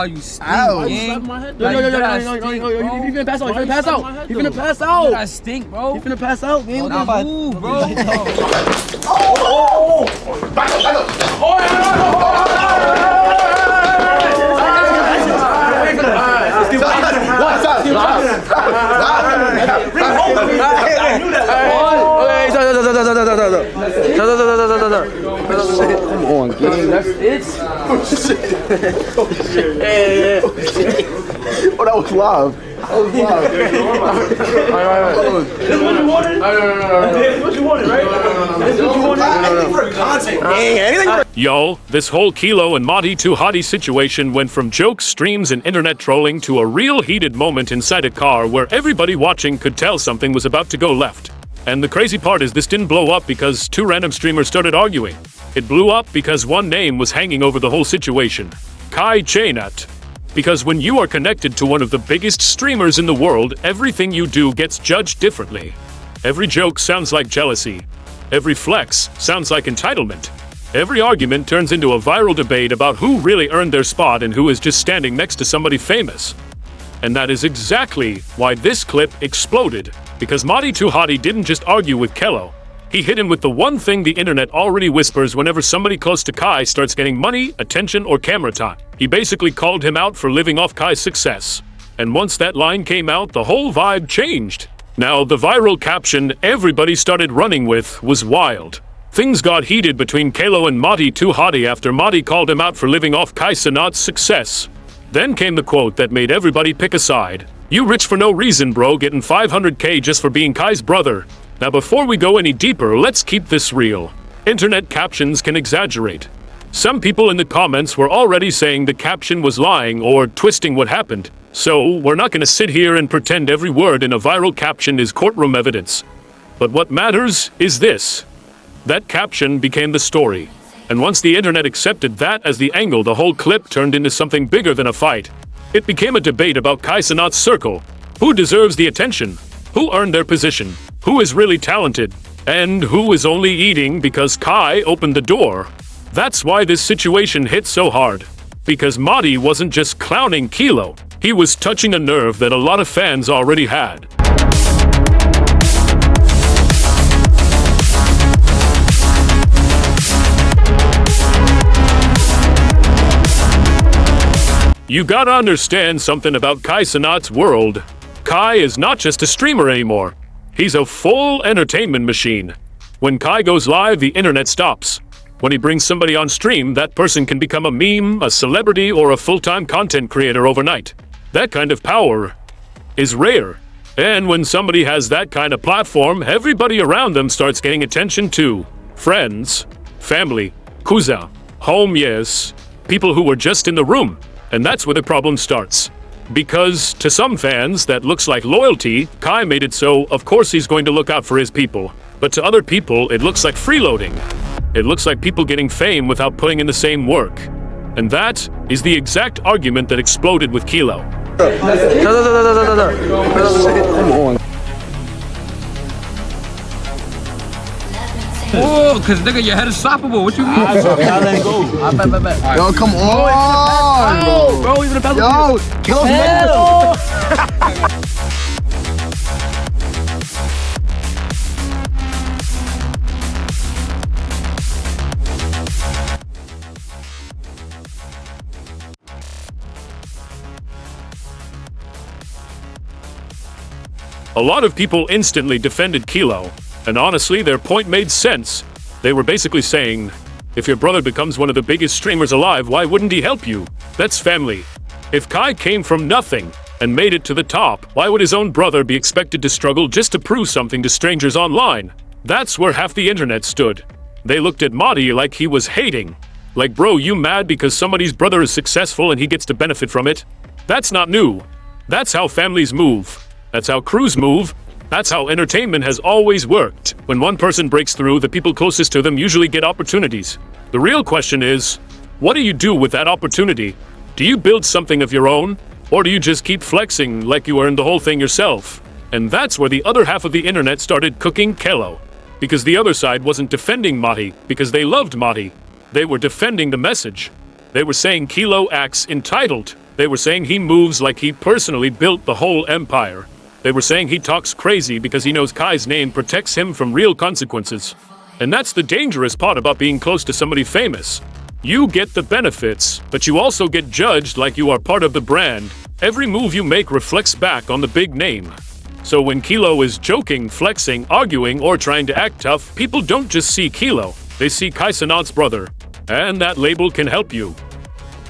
you stink, Ow. gang. Yo, you finna pass out, you finna pass out. You finna pass out. I stink, bro. You finna pass out, man. Move, bro. Back up. I knew that. Come on, gang. That's it. Oh, that was live. Yo, this whole Kelo and Madi2hotty situation went from jokes, streams, and internet trolling to a real heated moment inside a car where everybody watching could tell something was about to go left. And the crazy part is this didn't blow up because two random streamers started arguing. It blew up because one name was hanging over the whole situation. Kai Cenat. Because when you are connected to one of the biggest streamers in the world, everything you do gets judged differently. Every joke sounds like jealousy. Every flex sounds like entitlement. Every argument turns into a viral debate about who really earned their spot and who is just standing next to somebody famous. And that is exactly why this clip exploded. Because Madi2hotty didn't just argue with Kelo. He hit him with the one thing the internet already whispers whenever somebody close to Kai starts getting money, attention, or camera time. He basically called him out for living off Kai's success. And once that line came out, the whole vibe changed. Now, the viral caption everybody started running with was wild. Things got heated between Kelo and Madi2hotty after Madi called him out for living off Kai Cenat's success. Then came the quote that made everybody pick a side. "You rich for no reason, bro, getting 500k just for being Kai's brother." Now before we go any deeper, let's keep this real. Internet captions can exaggerate. Some people in the comments were already saying the caption was lying or twisting what happened. So we're not gonna sit here and pretend every word in a viral caption is courtroom evidence. But what matters is this. That caption became the story. And once the internet accepted that as the angle, the whole clip turned into something bigger than a fight. It became a debate about Kai Cenat's circle. Who deserves the attention? Who earned their position? Who is really talented? And who is only eating because Kai opened the door? That's why this situation hit so hard. Because Madi wasn't just clowning Kelo. He was touching a nerve that a lot of fans already had. You gotta understand something about Kai Cenat's world. Kai is not just a streamer anymore. He's a full entertainment machine. When Kai goes live, the internet stops. When he brings somebody on stream, that person can become a meme, a celebrity, or a full-time content creator overnight. That kind of power is rare. And when somebody has that kind of platform, everybody around them starts getting attention too. Friends, family, kuza, home, yes, people who were just in the room. And that's where the problem starts. Because to some fans, that looks like loyalty. Kai made it so, of course he's going to look out for his people. But to other people, it looks like freeloading. It looks like people getting fame without putting in the same work. And that is the exact argument that exploded with Kelo. Come on. Oh, cause nigga, your head is stoppable. What you mean? I'll let it go. Right. Yo, come on, bro. Even the yo, Kelo's A lot of people instantly defended Kelo. And honestly, their point made sense. They were basically saying, if your brother becomes one of the biggest streamers alive, why wouldn't he help you? That's family. If Kai came from nothing and made it to the top, why would his own brother be expected to struggle just to prove something to strangers online? That's where half the internet stood. They looked at Madi like he was hating. Like, bro, you mad because somebody's brother is successful and he gets to benefit from it? That's not new. That's how families move. That's how crews move. That's how entertainment has always worked. When one person breaks through, the people closest to them usually get opportunities. The real question is, what do you do with that opportunity? Do you build something of your own? Or do you just keep flexing like you earned the whole thing yourself? And that's where the other half of the internet started cooking Kelo. Because the other side wasn't defending Madi because they loved Madi. They were defending the message. They were saying Kelo acts entitled. They were saying he moves like he personally built the whole empire. They were saying he talks crazy because he knows Kai's name protects him from real consequences. And that's the dangerous part about being close to somebody famous. You get the benefits, but you also get judged like you are part of the brand. Every move you make reflects back on the big name. So when Kelo is joking, flexing, arguing, or trying to act tough, people don't just see Kelo, they see Kai Cenat's brother. And that label can help you.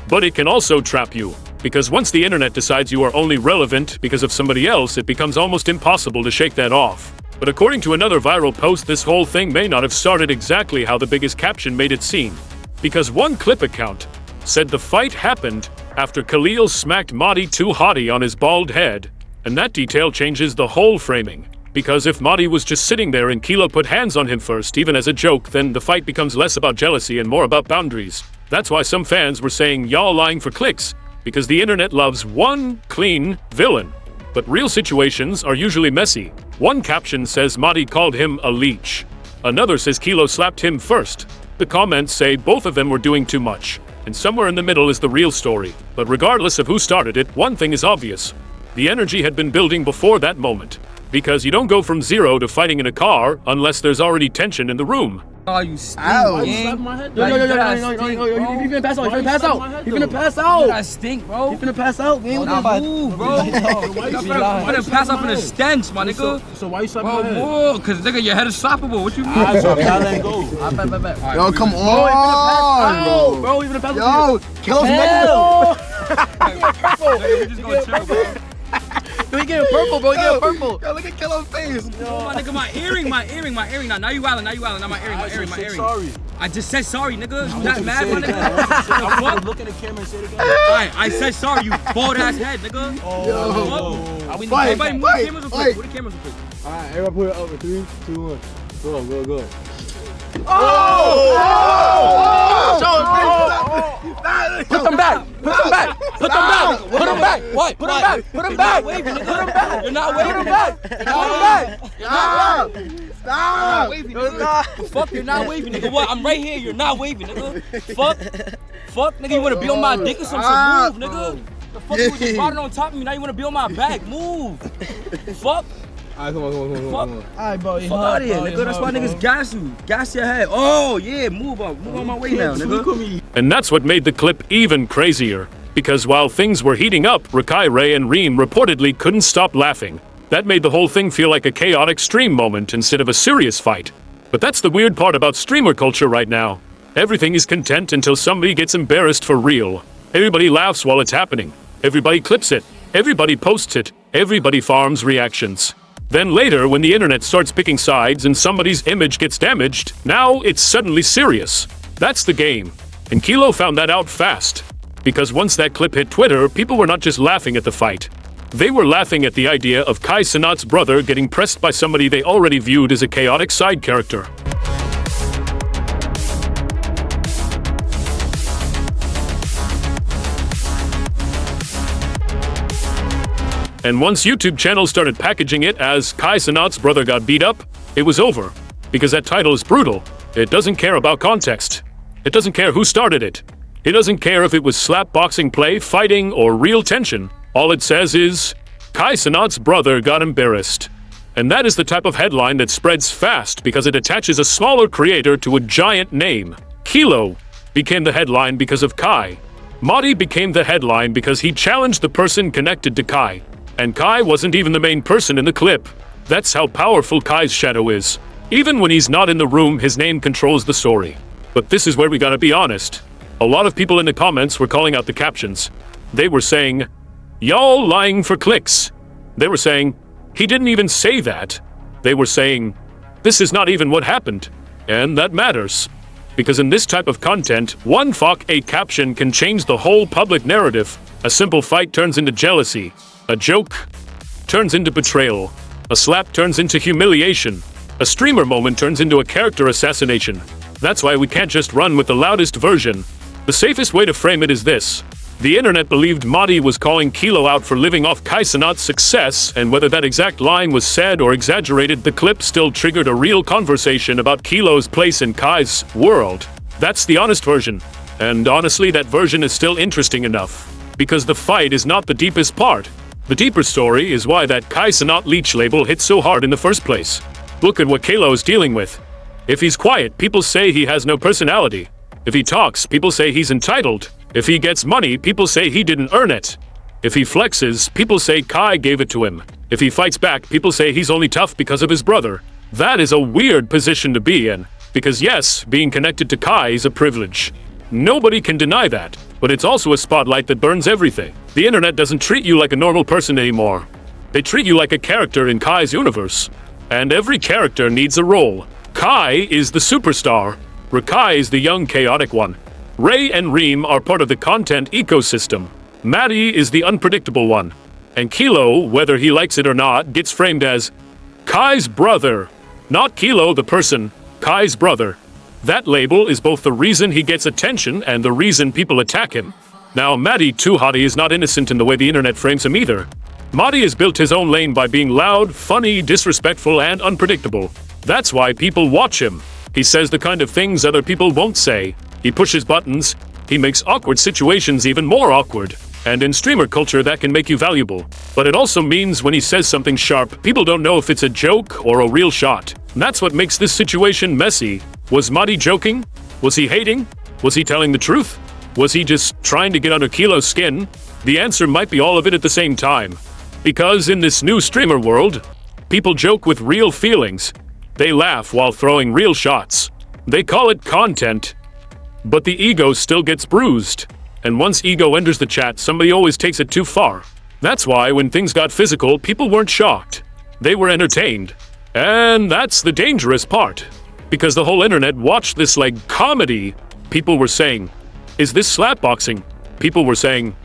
But it can also trap you, because once the internet decides you are only relevant because of somebody else, it becomes almost impossible to shake that off. But according to another viral post, this whole thing may not have started exactly how the biggest caption made it seem. Because one clip account said the fight happened after Kaleel smacked Madi2hotty on his bald head, and that detail changes the whole framing. Because if Madi was just sitting there and Kelo put hands on him first, even as a joke, then the fight becomes less about jealousy and more about boundaries. That's why some fans were saying y'all lying for clicks, because the internet loves one clean villain. But real situations are usually messy. One caption says Madi called him a leech. Another says Kelo slapped him first. The comments say both of them were doing too much. And somewhere in the middle is the real story. But regardless of who started it, one thing is obvious. The energy had been building before that moment. Because you don't go from zero to fighting in a car unless there's already tension in the room. Oh, you stink, Ow. gang. Yo, you finna pass out. You finna pass out. You finna pass out. I stink, bro. You finna pass out, gang. Nah, move, bro. I'm gonna pass up in the stench, my nigga. So why you slapping Bro, my head? move, cause nigga, your head is stoppable. What you mean? Alright, so now let it go. Bet. Yo, come on, bro. Bro, you finna pass Yo, out. Kelo's Nigga, we just gonna chill, bro. Yo, he getting purple, bro. He getting purple. Yo, look at Kelo's face. Oh, my nigga, my earring. Now you wildin'. Not my earring. Sorry. I just said sorry, nigga. You not mad, my nigga? I What? look at the camera and say it again. Alright, I said sorry, you bald ass head, nigga. Everybody move the cameras real quick. Move the cameras real quick. Alright, everybody put it over. 3, 2, 1. Go. Put them back. What? Put him back. You're not waving, nigga. Stop. Fuck, you're not waving, nigga. What? I'm right here. You're not waving, nigga. Fuck, nigga. You wanna be on my dick or some shit? Move, nigga. The fuck you was just riding on top of me. Now you wanna be on my back? Move. Fuck. Alright, come on. Alright, bro. Fuck out of here, nigga. That's why niggas gas you. Gas your head. Oh, yeah. Move on my way now, nigga. And that's what made the clip even crazier. Because while things were heating up, Rakai, Ray, and Reem reportedly couldn't stop laughing. That made the whole thing feel like a chaotic stream moment instead of a serious fight. But that's the weird part about streamer culture right now. Everything is content until somebody gets embarrassed for real. Everybody laughs while it's happening. Everybody clips it. Everybody posts it. Everybody farms reactions. Then later, when the internet starts picking sides and somebody's image gets damaged, now it's suddenly serious. That's the game. And Kelo found that out fast. Because once that clip hit Twitter, people were not just laughing at the fight. They were laughing at the idea of Kai Cenat's brother getting pressed by somebody they already viewed as a chaotic side character. And once YouTube channels started packaging it as Kai Cenat's brother got beat up, it was over. Because that title is brutal. It doesn't care about context. It doesn't care who started it. It doesn't care if it was slap boxing play, fighting, or real tension. All it says is, Kai Cenat's brother got embarrassed. And that is the type of headline that spreads fast because it attaches a smaller creator to a giant name. Kelo became the headline because of Kai. Madi became the headline because he challenged the person connected to Kai. And Kai wasn't even the main person in the clip. That's how powerful Kai's shadow is. Even when he's not in the room, his name controls the story. But this is where we gotta be honest. A lot of people in the comments were calling out the captions. They were saying, y'all lying for clicks. They were saying, he didn't even say that. They were saying, this is not even what happened. And that matters. Because in this type of content, one fuck a caption can change the whole public narrative. A simple fight turns into jealousy. A joke turns into betrayal. A slap turns into humiliation. A streamer moment turns into a character assassination. That's why we can't just run with the loudest version. The safest way to frame it is this. The internet believed Madi was calling Kelo out for living off Kai Cenat's success, and whether that exact line was said or exaggerated, the clip still triggered a real conversation about Kelo's place in Kai's world. That's the honest version. And honestly, that version is still interesting enough. because the fight is not the deepest part. The deeper story is why that Kai Cenat Leech label hit so hard in the first place. Look at what Kelo is dealing with. If he's quiet, people say he has no personality. If he talks, people say he's entitled. If he gets money, people say he didn't earn it. If he flexes, people say Kai gave it to him. If he fights back, people say he's only tough because of his brother. That is a weird position to be in. Because yes, being connected to Kai is a privilege. Nobody can deny that. But it's also a spotlight that burns everything. The internet doesn't treat you like a normal person anymore. They treat you like a character in Kai's universe. And every character needs a role. Kai is the superstar. Kai is the young chaotic one. Ray and Reem are part of the content ecosystem. Madi is the unpredictable one. And Kelo, whether he likes it or not, gets framed as Kai's brother. Not Kelo the person, Kai's brother. That label is both the reason he gets attention and the reason people attack him. Now, Madi2hotty is not innocent in the way the internet frames him either. Madi has built his own lane by being loud, funny, disrespectful, and unpredictable. That's why people watch him. He says the kind of things other people won't say. He pushes buttons. He makes awkward situations even more awkward. And in streamer culture, that can make you valuable. But it also means when he says something sharp, people don't know if it's a joke or a real shot. And that's what makes this situation messy. Was Madi joking? Was he hating? Was he telling the truth? Was he just trying to get under Kelo's skin? The answer might be all of it at the same time. Because in this new streamer world, people joke with real feelings. They laugh while throwing real shots. They call it content. But the ego still gets bruised. And once ego enters the chat, somebody always takes it too far. That's why when things got physical, people weren't shocked. They were entertained. And that's the dangerous part. Because the whole internet watched this like comedy. People were saying, is this slapboxing? People were saying,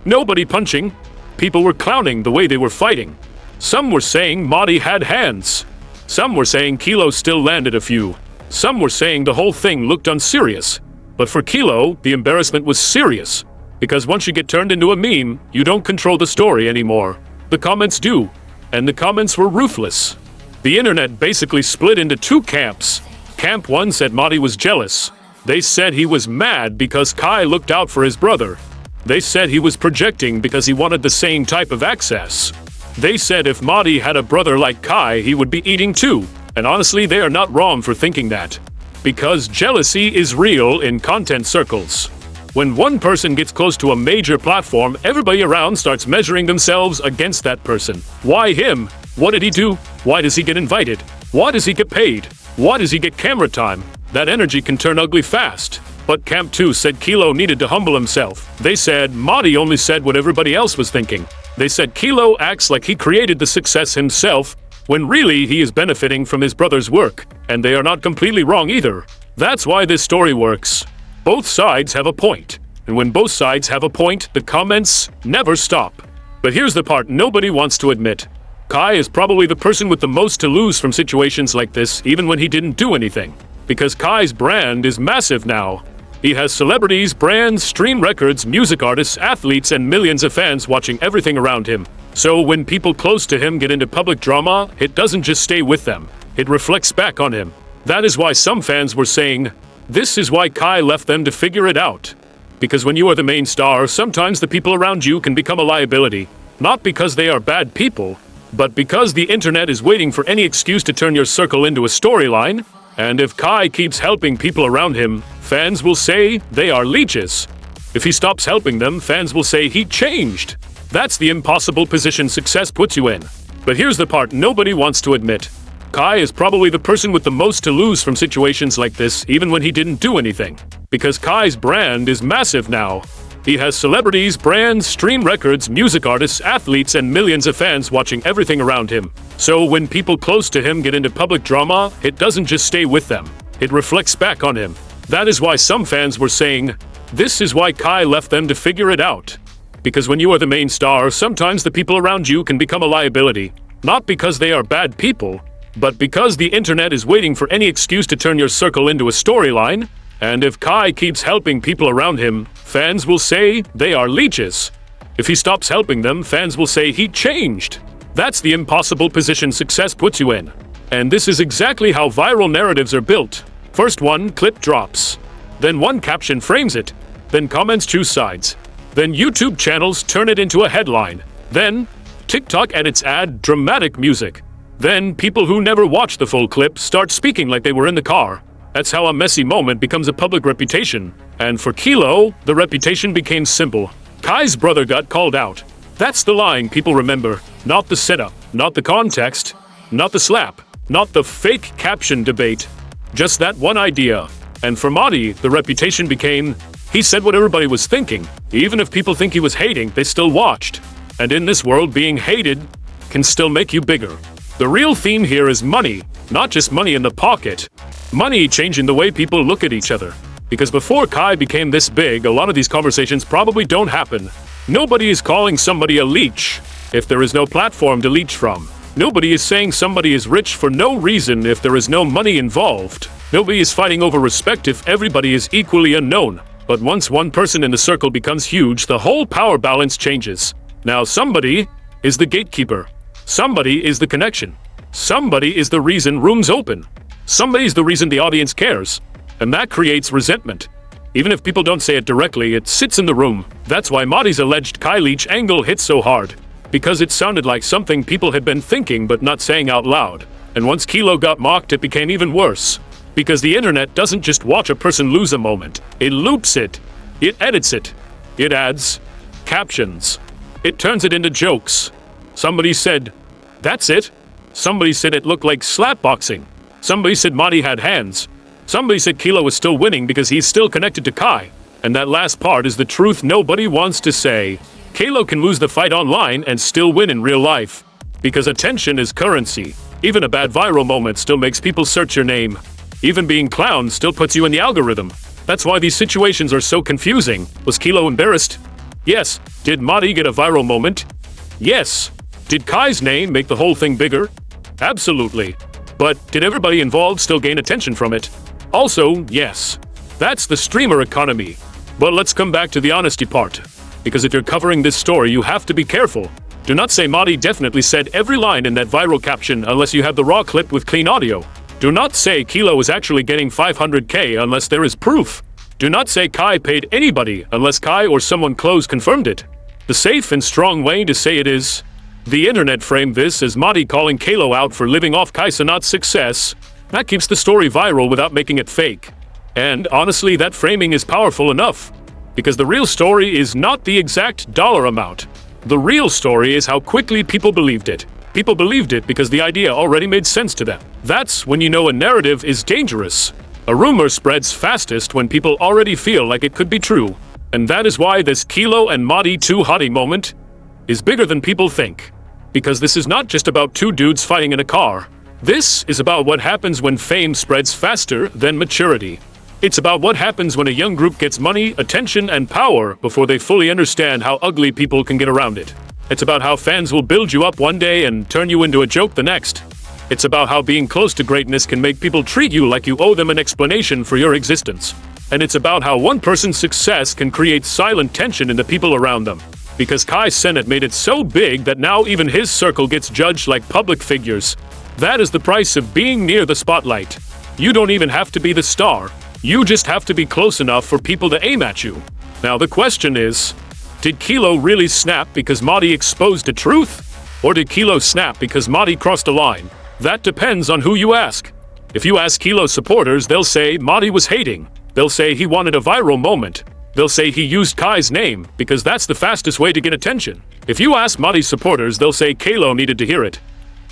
nobody punching. People were clowning the way they were fighting. Some were saying Madi had hands. Some were saying Kelo still landed a few. Some were saying the whole thing looked unserious. But for Kelo, the embarrassment was serious. Because once you get turned into a meme, you don't control the story anymore. The comments do. And the comments were ruthless. The internet basically split into two camps. Camp 1 said Madi was jealous. They said he was mad because Kai looked out for his brother. They said he was projecting because he wanted the same type of access. They said if Madi had a brother like Kai, he would be eating too. And honestly, they are not wrong for thinking that. Because jealousy is real in content circles. When one person gets close to a major platform, everybody around starts measuring themselves against that person. Why him? What did he do? Why does he get invited? Why does he get paid? Why does he get camera time? That energy can turn ugly fast. But Camp 2 said Kelo needed to humble himself. They said Madi only said what everybody else was thinking. They said Kelo acts like he created the success himself, when really he is benefiting from his brother's work. And they are not completely wrong either. That's why this story works. Both sides have a point. And when both sides have a point, the comments never stop. But here's the part nobody wants to admit. Kai is probably the person with the most to lose from situations like this, even when he didn't do anything. Because Kai's brand is massive now. He has celebrities, brands, stream records, music artists, athletes, and millions of fans watching everything around him. So when people close to him get into public drama, it doesn't just stay with them. It reflects back on him. That is why some fans were saying, this is why Kai left them to figure it out. Because when you are the main star, sometimes the people around you can become a liability. Not because they are bad people, but because the internet is waiting for any excuse to turn your circle into a storyline. And if Kai keeps helping people around him, fans will say they are leeches. If he stops helping them, fans will say he changed. That's the impossible position success puts you in. But here's the part nobody wants to admit. Kai is probably the person with the most to lose from situations like this, even when he didn't do anything. Because Kai's brand is massive now. He has celebrities, brands, stream records, music artists, athletes, and millions of fans watching everything around him. So when people close to him get into public drama, it doesn't just stay with them. It reflects back on him. That is why some fans were saying, this is why Kai left them to figure it out. Because when you are the main star, sometimes the people around you can become a liability. Not because they are bad people, but because the internet is waiting for any excuse to turn your circle into a storyline. And if Kai keeps helping people around him, fans will say they are leeches. If he stops helping them, fans will say he changed. That's the impossible position success puts you in. And this is exactly how viral narratives are built. First one clip drops. Then one caption frames it. Then comments choose sides. Then YouTube channels turn it into a headline. Then TikTok edits add dramatic music. Then people who never watch the full clip start speaking like they were in the car. That's how a messy moment becomes a public reputation. And for Kelo, the reputation became simple. Kai's brother got called out. That's the line people remember. Not the setup, not the context, not the slap, not the fake caption debate. Just that one idea. And for Madi, the reputation became, he said what everybody was thinking. Even if people think he was hating, they still watched. And in this world, being hated can still make you bigger. The real theme here is money, not just money in the pocket. Money changing the way people look at each other. Because before Kai became this big, a lot of these conversations probably don't happen. Nobody is calling somebody a leech if there is no platform to leech from. Nobody is saying somebody is rich for no reason if there is no money involved. Nobody is fighting over respect if everybody is equally unknown. But once one person in the circle becomes huge, the whole power balance changes. Now somebody is the gatekeeper. Somebody is the connection. Somebody is the reason rooms open. Somebody is the reason the audience cares. And that creates resentment. Even if people don't say it directly, it sits in the room. That's why Madi's alleged Kai Leech angle hit so hard. Because it sounded like something people had been thinking but not saying out loud. And once Kelo got mocked, it became even worse. Because the internet doesn't just watch a person lose a moment. It loops it. It edits it. It adds captions. It turns it into jokes. Somebody said, "That's it." Somebody said it looked like slapboxing. Somebody said Madi had hands. Somebody said Kelo was still winning because he's still connected to Kai. And that last part is the truth nobody wants to say. Kelo can lose the fight online and still win in real life. Because attention is currency. Even a bad viral moment still makes people search your name. Even being clowned still puts you in the algorithm. That's why these situations are so confusing. Was Kelo embarrassed? Yes. Did Madi get a viral moment? Yes. Did Kai's name make the whole thing bigger? Absolutely. But did everybody involved still gain attention from it? Also, yes. That's the streamer economy. But let's come back to the honesty part. Because if you're covering this story, you have to be careful. Do not say Madi definitely said every line in that viral caption unless you have the raw clip with clean audio. Do not say Kelo is actually getting 500K unless there is proof. Do not say Kai paid anybody unless Kai or someone close confirmed it. The safe and strong way to say it is, the internet framed this as Madi calling Kelo out for living off Kai Cenat's success. That keeps the story viral without making it fake. And honestly, that framing is powerful enough. Because the real story is not the exact dollar amount. The real story is how quickly people believed it. People believed it because the idea already made sense to them. That's when you know a narrative is dangerous. A rumor spreads fastest when people already feel like it could be true. And that is why this Kelo and Madi2hotty moment is bigger than people think. Because this is not just about two dudes fighting in a car. This is about what happens when fame spreads faster than maturity. It's about what happens when a young group gets money, attention, and power before they fully understand how ugly people can get around it. It's about how fans will build you up one day and turn you into a joke the next. It's about how being close to greatness can make people treat you like you owe them an explanation for your existence. And it's about how one person's success can create silent tension in the people around them. Because Kai Cenat made it so big that now even his circle gets judged like public figures. That is the price of being near the spotlight. You don't even have to be the star. You just have to be close enough for people to aim at you. Now the question is, did Kelo really snap because Madi exposed the truth? Or did Kelo snap because Madi crossed a line? That depends on who you ask. If you ask Kelo supporters, they'll say Madi was hating. They'll say he wanted a viral moment. They'll say he used Kai's name because that's the fastest way to get attention. If you ask Madi's supporters, they'll say Kelo needed to hear it.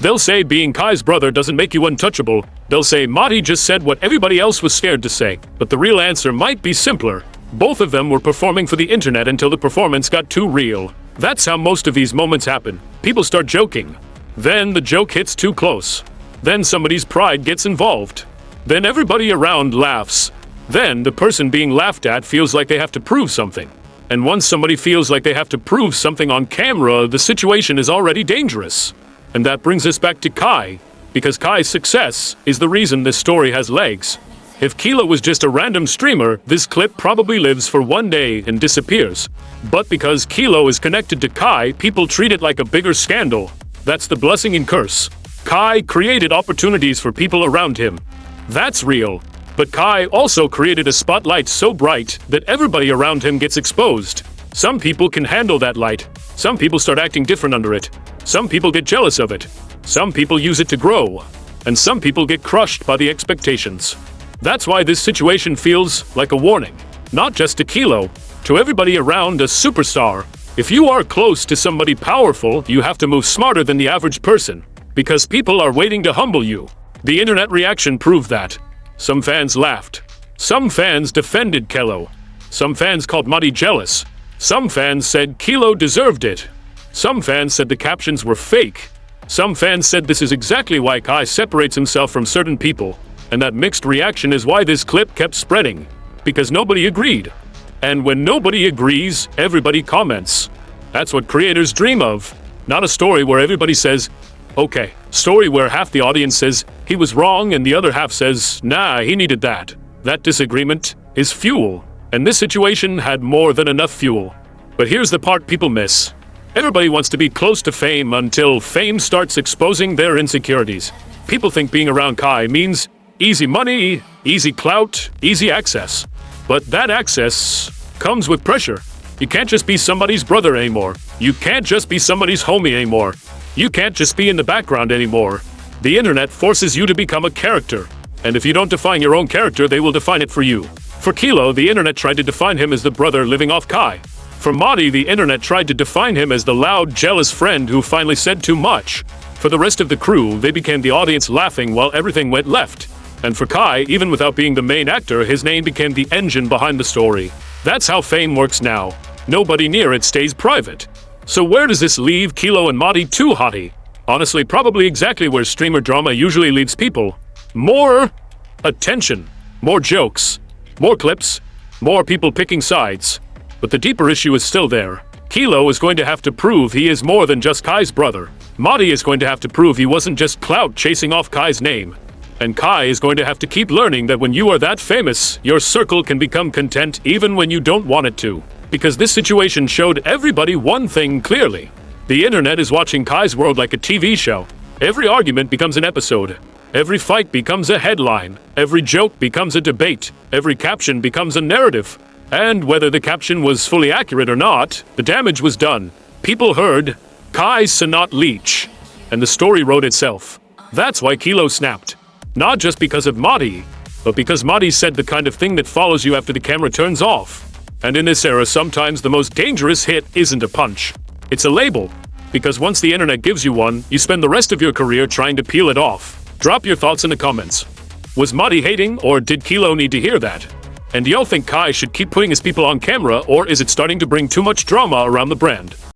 They'll say being Kai's brother doesn't make you untouchable. They'll say Madi just said what everybody else was scared to say. But the real answer might be simpler. Both of them were performing for the internet until the performance got too real. That's how most of these moments happen. People start joking. Then the joke hits too close. Then somebody's pride gets involved. Then everybody around laughs. Then the person being laughed at feels like they have to prove something. And once somebody feels like they have to prove something on camera, the situation is already dangerous. And that brings us back to Kai, because Kai's success is the reason this story has legs. If Kelo was just a random streamer, this clip probably lives for one day and disappears. But because Kelo is connected to Kai, people treat it like a bigger scandal. That's the blessing and curse. Kai created opportunities for people around him. That's real. But Kai also created a spotlight so bright that everybody around him gets exposed. Some people can handle that light. Some people start acting different under it. Some people get jealous of it. Some people use it to grow. And some people get crushed by the expectations. That's why this situation feels like a warning. Not just to Kelo, to everybody around a superstar. If you are close to somebody powerful, you have to move smarter than the average person. Because people are waiting to humble you. The internet reaction proved that. Some fans laughed. Some fans defended Kelo. Some fans called Madi jealous. Some fans said Kelo deserved it. Some fans said the captions were fake. Some fans said this is exactly why Kai separates himself from certain people. And that mixed reaction is why this clip kept spreading. Because nobody agreed. And when nobody agrees, everybody comments. That's what creators dream of. Not a story where everybody says, okay. Story where half the audience says, he was wrong, and the other half says, nah, he needed that. That disagreement is fuel. And this situation had more than enough fuel. But here's the part people miss. Everybody wants to be close to fame until fame starts exposing their insecurities. People think being around Kai means easy money, easy clout, easy access. But that access comes with pressure. You can't just be somebody's brother anymore. You can't just be somebody's homie anymore. You can't just be in the background anymore. The internet forces you to become a character. And if you don't define your own character, they will define it for you. For Kelo, the internet tried to define him as the brother living off Kai. For Madi, the internet tried to define him as the loud, jealous friend who finally said too much. For the rest of the crew, they became the audience laughing while everything went left. And for Kai, even without being the main actor, his name became the engine behind the story. That's how fame works now. Nobody near it stays private. So where does this leave Kelo and Madi2hotty? Honestly, probably exactly where streamer drama usually leaves people. More attention, more jokes, more clips, more people picking sides. But the deeper issue is still there. Kelo is going to have to prove he is more than just Kai's brother. Madi is going to have to prove he wasn't just clout chasing off Kai's name. And Kai is going to have to keep learning that when you are that famous, your circle can become content even when you don't want it to. Because this situation showed everybody one thing clearly. The internet is watching Kai's world like a TV show. Every argument becomes an episode. Every fight becomes a headline. Every joke becomes a debate. Every caption becomes a narrative. And whether the caption was fully accurate or not, the damage was done. People heard Kai Cenat Leech, and the story wrote itself. That's why Kelo snapped. Not just because of Madi, but because Madi said the kind of thing that follows you after the camera turns off. And in this era, sometimes the most dangerous hit isn't a punch. It's a label. Because once the internet gives you one, you spend the rest of your career trying to peel it off. Drop your thoughts in the comments. Was Madi hating, or did Kelo need to hear that? And do y'all think Kai should keep putting his people on camera, or is it starting to bring too much drama around the brand?